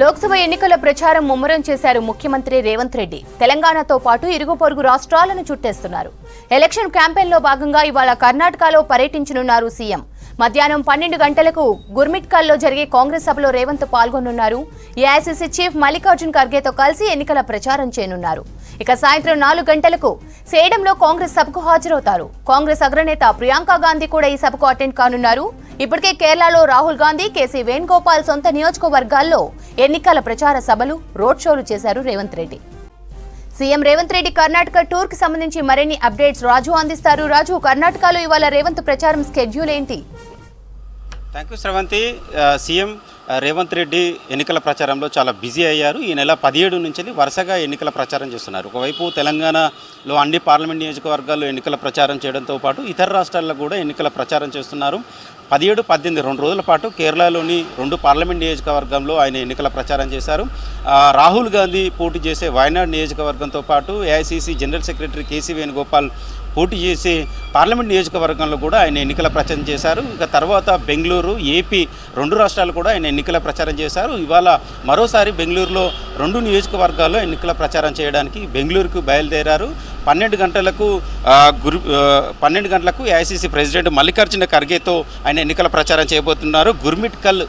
లోక్సభ ఎన్నికల ప్రచారం ముమ్మరం చేశారు ముఖ్యమంత్రి రేవంత్ రెడ్డి. తెలంగాణతో పాటు ఇరుగు పొరుగు రాష్ట్రాలను చుట్టేస్తున్నారు. ఎలక్షన్ క్యాంపెయిన్ లో భాగంగా ఇవాళ కర్ణాటకలో పర్యటించనున్నారు సీఎం. మధ్యాహ్నం 12 గంటలకు గుర్మిట్కల్లో జరిగే కాంగ్రెస్ సభలో రేవంత్ పాల్గొనున్నారు. ఏఐసీసీ చీఫ్ మల్లికార్జున్ ఖర్గేతో కలిసి ఎన్నికల ప్రచారం చేయనున్నారు. ఇక సాయంత్రం 4 గంటలకు సేడంలో కాంగ్రెస్ సభకు హాజరవుతారు. కాంగ్రెస్ అగ్రనేత ప్రియాంక గాంధీ కూడా ఈ సభకు అటెండ్ కానున్నారు. ఇప్పటికే కేరళలో రాహుల్ గాంధీ, కేసీ వేణుగోపాల్ సొంత నియోజకవర్గాల్లో ఎన్నికల ప్రచార సభలు, రోడ్ షోలు చేశారు రేవంత్ రెడ్డి. సీఎం రేవంత్ రెడ్డి కర్ణాటక టూర్ కి సంబంధించి మరిన్ని అప్డేట్స్ రాజు అందిస్తారు. రాజు, కర్ణాటకలో ఇవాళ రేవంత్ ప్రచారం స్కెడ్యూల్ ఏంటి? Thank you Sravanthi. CM Revanth Reddy ఎన్నికల ప్రచారంలో చాలా బిజీ అయ్యారు. ఈ నెల 17 నుంచి వరుసగా ఎన్నికల ప్రచారం చేస్తున్నారు. ఒకవైపు తెలంగాణలో అన్ని పార్లమెంట్ నియోజకవర్గాల్లో ఎన్నికల ప్రచారం చేయడంతో పాటు ఇతర రాష్ట్రాల్లో కూడా ఎన్నికల ప్రచారం చేస్తున్నారు. 17, 18 2 రోజుల పాటు కేరళలోని 2 పార్లమెంట్ నియోజకవర్గంలో ఆయన ఎన్నికల ప్రచారం చేశారు. రాహుల్ గాంధీ పోటీ చేసే వయనాడ్ నియోజకవర్గంతో పాటు AICC general secretary KC Venugopal పోటీ చేసే పార్లమెంట్ నియోజకవర్గంలో కూడా ఆయన ఎన్నికల ప్రచారం చేశారు. ఇక తర్వాత బెంగళూరు, ఏపీ 2 రాష్ట్రాలు కూడా ఆయన ఎన్నికల ప్రచారం చేశారు. ఇవాళ మరోసారి బెంగళూరులో 2 నియోజకవర్గాల్లో ఎన్నికల ప్రచారం చేయడానికి బెంగళూరుకు బయలుదేరారు. 12 గంటలకు ఏఐసీసీ ప్రెసిడెంట్ మల్లికార్జున ఖర్గేతో ఆయన ఎన్నికల ప్రచారం చేయబోతున్నారు. గుర్మిట్కల్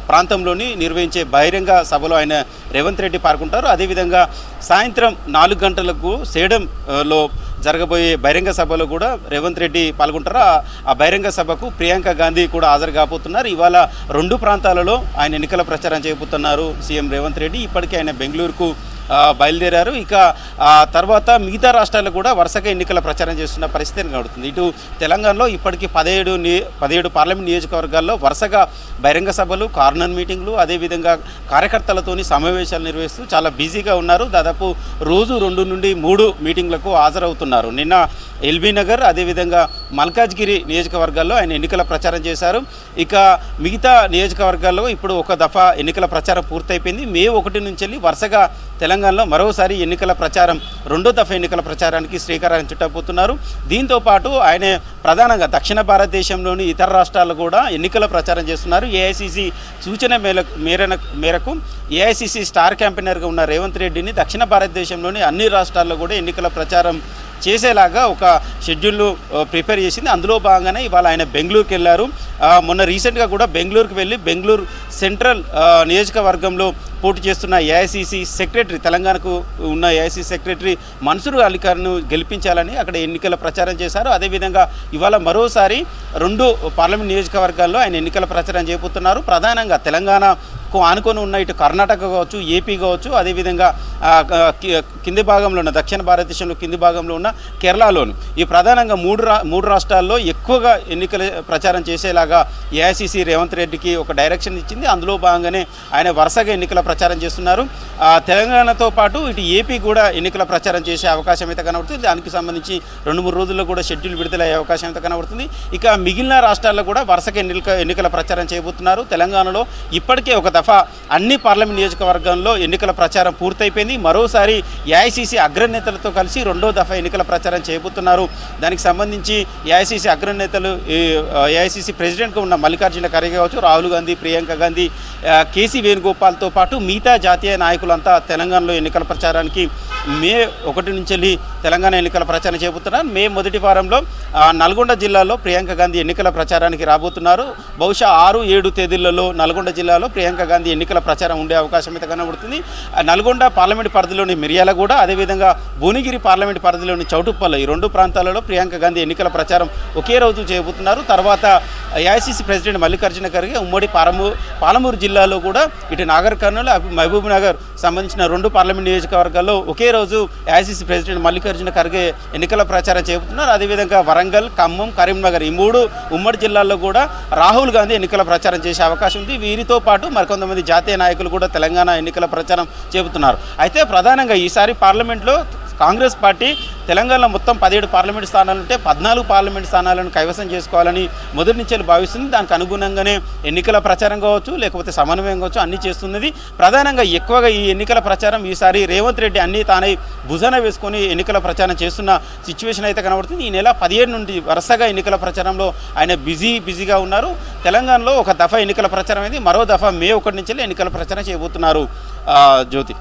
ప్రాంతంలోని నిర్వహించే బహిరంగ సభలో ఆయన రేవంత్ రెడ్డి పాల్గొంటారు. అదేవిధంగా సాయంత్రం 4 గంటలకు సేడంలో జరగబోయే బహిరంగ సభలో కూడా రేవంత్ రెడ్డి పాల్గొంటారు. ఆ బహిరంగ సభకు ప్రియాంక గాంధీ కూడా హాజరు కాబోతున్నారు. ఇవాళ 2 ప్రాంతాలలో ఆయన ఎన్నికల ప్రచారం చేయబోతున్నారు సీఎం రేవంత్ రెడ్డి. ఇప్పటికే ఆయన బెంగళూరుకు బయలుదేరారు. ఇక తర్వాత మిగతా రాష్ట్రాల్లో కూడా వరుసగా ఎన్నికల ప్రచారం చేస్తున్న పరిస్థితి కనబడుతుంది. ఇటు తెలంగాణలో ఇప్పటికీ 17 పార్లమెంట్ నియోజకవర్గాల్లో వరుసగా బహిరంగ సభలు, కార్నర్ మీటింగ్లు, అదేవిధంగా కార్యకర్తలతోని సమావేశాలు నిర్వహిస్తూ చాలా బిజీగా ఉన్నారు. దాదాపు రోజు 2 నుండి 3 మీటింగ్లకు హాజరవుతున్నారు. నిన్న ఎల్బీ నగర్, అదేవిధంగా మల్కాజ్గిరి నియోజకవర్గాల్లో ఆయన ఎన్నికల ప్రచారం చేశారు. ఇక మిగతా నియోజకవర్గాల్లో ఇప్పుడు ఒక దఫా ఎన్నికల ప్రచారం పూర్తయిపోయింది. మే 1 నుంచి వరుసగా తెలంగాణలో మరోసారి ఎన్నికల ప్రచారం, 2వ దఫా ఎన్నికల ప్రచారానికి శ్రీకారం చుట్టబోతున్నారు. దీంతో పాటు ఆయన ప్రధానంగా దక్షిణ భారతదేశంలోని ఇతర రాష్ట్రాల్లో కూడా ఎన్నికల ప్రచారం చేస్తున్నారు. ఏఐసీసీ సూచన మేరకు ఏఐసీసీ స్టార్ క్యాంపెయినర్గా ఉన్న రేవంత్ రెడ్డిని దక్షిణ భారతదేశంలోని అన్ని రాష్ట్రాల్లో కూడా ఎన్నికల ప్రచారం చేసేలాగా ఒక షెడ్యూల్ను ప్రిపేర్ చేసింది. అందులో భాగంగానే ఇవాళ ఆయన బెంగళూరుకి వెళ్ళారు. మొన్న రీసెంట్గా కూడా బెంగళూరుకి వెళ్ళి బెంగళూరు సెంట్రల్ నియోజకవర్గంలో పోటీ చేస్తున్న ఏఐసీసీ సెక్రటరీ, తెలంగాణకు ఉన్న ఏఐసీసీ సెక్రటరీ మన్సూర్ అలీఖాన్ను గెలిపించాలని అక్కడ ఎన్నికల ప్రచారం చేశారు. అదేవిధంగా ఇవాళ మరోసారి 2 పార్లమెంట్ నియోజకవర్గాల్లో ఆయన ఎన్నికల ప్రచారం చేయబోతున్నారు. ప్రధానంగా తెలంగాణకు ఆనుకొని ఉన్న ఇటు కర్ణాటక కావచ్చు, ఏపీ కావచ్చు, అదేవిధంగా కింది భాగంలో ఉన్న దక్షిణ భారతదేశంలో కింది భాగంలో ఉన్న కేరళలోను ఈ ప్రధానంగా 3 రాష్ట్రాల్లో ఎక్కువగా ఎన్నికల ప్రచారం చేసేలాగా ఏఐసీసీ రేవంత్ రెడ్డికి ఒక డైరెక్షన్ ఇచ్చింది. అందులో భాగంగానే ఆయన వరుసగా ఎన్నికల ప్రచారం చేస్తున్నారు. తెలంగాణతో పాటు ఇటు ఏపీ కూడా ఎన్నికల ప్రచారం చేసే అవకాశం అయితే కనబడుతుంది. దానికి సంబంధించి 2-3 రోజుల్లో కూడా షెడ్యూల్ విడుదలయ్యే అవకాశం అయితే కనబడుతుంది. ఇక మిగిలిన రాష్ట్రాల్లో కూడా వరుసగా ఎన్నికల ప్రచారం చేయబోతున్నారు. తెలంగాణలో ఇప్పటికే ఒక దఫా అన్ని పార్లమెంట్ నియోజకవర్గంలో ఎన్నికల ప్రచారం పూర్తయిపోయింది. మరోసారి ఏఐసీసీ అగ్రనేతలతో కలిసి 2వ దఫా ఎన్నికల ప్రచారం చేయబోతున్నారు. దానికి సంబంధించి ఏఐసీసీ అగ్రనేతలు, ఏఐసీసీ ప్రెసిడెంట్గా ఉన్న మల్లికార్జున ఖర్గే కావచ్చు, రాహుల్ గాంధీ, ప్రియాంక గాంధీ, కేసీ వేణుగోపాల్తో పాటు మిగతా జాతీయ నాయకులంతా తెలంగాణలో ఎన్నికల ప్రచారానికి మే 1 నుంచి తెలంగాణ ఎన్నికల ప్రచారం చేయబోతున్నారు. మే 1 వారంలో నల్గొండ జిల్లాలో ప్రియాంక గాంధీ ఎన్నికల ప్రచారానికి రాబోతున్నారు. బహుశా 6-7 తేదీలలో నల్గొండ జిల్లాలో ప్రియాంక గాంధీ ఎన్నికల ప్రచారం ఉండే అవకాశం అయితే కనబడుతుంది. నల్గొండ పార్లమెంట్ పరిధిలోని మిర్యాలగూడ, అదేవిధంగా భువనగిరి పార్లమెంట్ పరిధిలోని చౌటుప్పల్, ఈ 2 ప్రాంతాలలో ప్రియాంక గాంధీ ఎన్నికల ప్రచారం ఒకే రోజు చేయబోతున్నారు. తర్వాత ఏఐసీసీ ప్రెసిడెంట్ మల్లికార్జున ఖర్గే ఉమ్మడి పాలమూరు జిల్లాలో కూడా ఇటు నాగర్ కర్నూలు, మహబూబ్ నగర్ సంబంధించిన 2 పార్లమెంట్ నియోజకవర్గాల్లో ఒకే రోజు ఏఐసీసీ ప్రెసిడెంట్ మల్లికార్జున ఖర్గే ఎన్నికల ప్రచారం చేయబోతున్నారు. అదేవిధంగా వరంగల్, ఖమ్మం, కరీంనగర్ ఈ 3 ఉమ్మడి జిల్లాల్లో కూడా రాహుల్ గాంధీ ఎన్నికల ప్రచారం చేసే అవకాశం ఉంది. వీరితో పాటు మరికొంతమంది జాతీయ నాయకులు కూడా తెలంగాణ ఎన్నికల ప్రచారం చేయబోతున్నారు. అయితే ప్రధానంగా ఈసారి పార్లమెంట్లో కాంగ్రెస్ పార్టీ తెలంగాణలో మొత్తం 17 పార్లమెంట్ స్థానాలు ఉంటే 14 పార్లమెంట్ స్థానాలను కైవసం చేసుకోవాలని మొదటి నుంచి భావిస్తుంది. దానికి అనుగుణంగానే ఎన్నికల ప్రచారం కావచ్చు, లేకపోతే సమన్వయం కావచ్చు, అన్నీ చేస్తున్నది. ప్రధానంగా ఎక్కువగా ఈ ఎన్నికల ప్రచారం ఈసారి రేవంత్ రెడ్డి అన్నీ తానే భుజాన వేసుకొని ఎన్నికల ప్రచారం చేస్తున్న సిచ్యువేషన్ అయితే కనబడుతుంది. ఈ నెల 17 నుండి వరుసగా ఎన్నికల ప్రచారంలో ఆయన బిజీగా ఉన్నారు. తెలంగాణలో ఒక దఫా ఎన్నికల ప్రచారం అయింది, మరో దఫా మే 1 నుంచి ఎన్నికల ప్రచారం చేయబోతున్నారు. జ్యోతి.